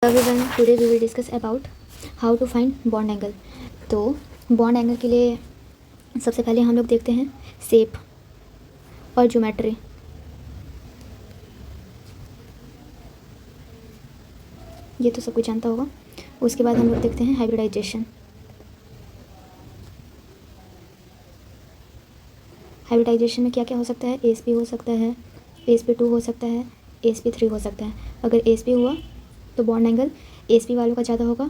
Everyone, today we will discuss about how to find bond angle। तो bond angle के लिए सबसे पहले हम लोग देखते हैं शेप और ज्योमेट्री। ये तो सब कुछ जानता होगा। उसके बाद हम लोग देखते हैं हाइब्रिडाइजेशन। हाइब्रिडाइजेशन में क्या क्या हो सकता है? ASP हो सकता है, ASP2 हो सकता है, ASP3 हो सकता है। अगर ASP हुआ तो बॉन्ड एंगल ASP वालों का ज़्यादा होगा,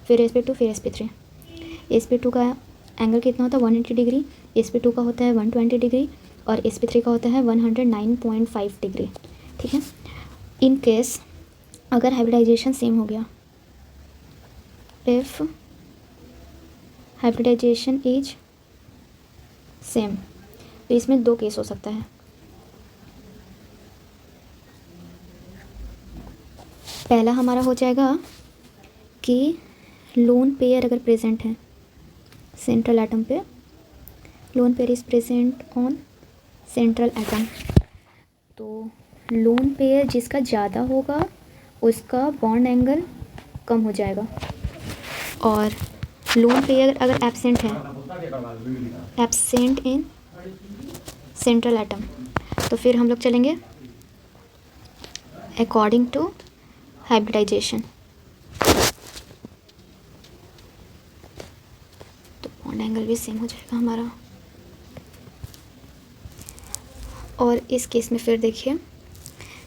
फिर ASP2, फिर ASP3। ASP2 का एंगल कितना होता है? 180 डिग्री। ASP2 का होता है 120 डिग्री और ASP3 का होता है 109.5 डिग्री। ठीक है। इन केस अगर हाइब्रिडाइजेशन सेम हो गया, इफ़ हाइब्रिडाइजेशन इज सेम, तो इसमें दो केस हो सकता है। पहला हमारा हो जाएगा कि लोन पेयर अगर प्रेजेंट है सेंट्रल एटम पे, lone pair is present on central atom, तो लोन पेयर जिसका ज़्यादा होगा उसका बॉन्ड एंगल कम हो जाएगा। और लोन पेयर अगर एब्सेंट है, एब्सेंट इन सेंट्रल एटम, तो फिर हम लोग चलेंगे अकॉर्डिंग टू हाइब्रिडाइजेशन। तो बॉन्ड एंगल भी सेम हो जाएगा हमारा। और इस केस में फिर देखिए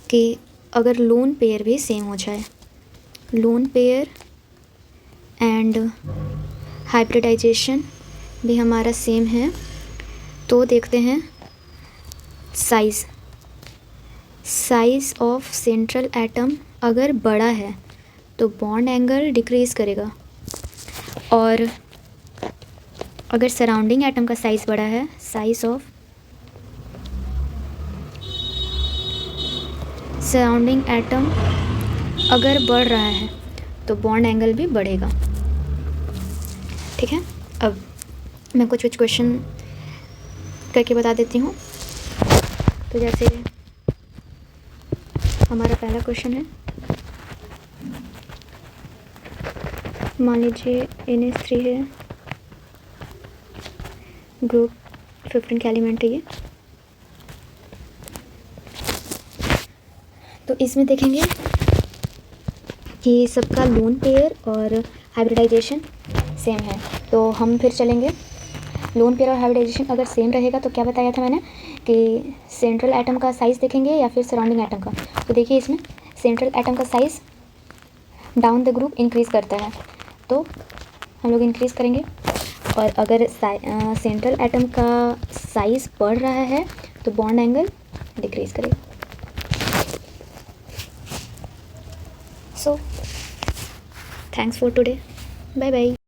कि अगर लोन पेयर भी सेम हो जाए, लोन पेयर एंड हाइब्रिडाइजेशन भी हमारा सेम है, तो देखते हैं साइज़ ऑफ सेंट्रल एटम अगर बड़ा है तो बॉन्ड एंगल डिक्रीज़ करेगा, और अगर सराउंडिंग एटम का साइज़ बड़ा है, साइज़ ऑफ सराउंडिंग एटम अगर बढ़ रहा है तो बॉन्ड एंगल भी बढ़ेगा। ठीक है। अब मैं कुछ क्वेश्चन करके बता देती हूँ। तो जैसे हमारा पहला क्वेश्चन है, मान लीजिए NH3 है, ग्रुप 15 का एलिमेंट है ये। तो इसमें देखेंगे कि सबका लोन पेयर और हाइब्रिडाइजेशन सेम है, तो हम फिर चलेंगे लोन पेयर और हाइब्रिडाइजेशन अगर सेम रहेगा तो क्या बताया था मैंने कि सेंट्रल एटम का साइज़ देखेंगे या फिर सराउंडिंग एटम का। तो देखिए इसमें सेंट्रल एटम का size down the group increase करता है, तो हम लोग इंक्रीज़ करेंगे। और अगर सेंट्रल एटम का साइज़ बढ़ रहा है तो बॉन्ड एंगल डिक्रीज़ करेगा। So thanks for today, bye bye.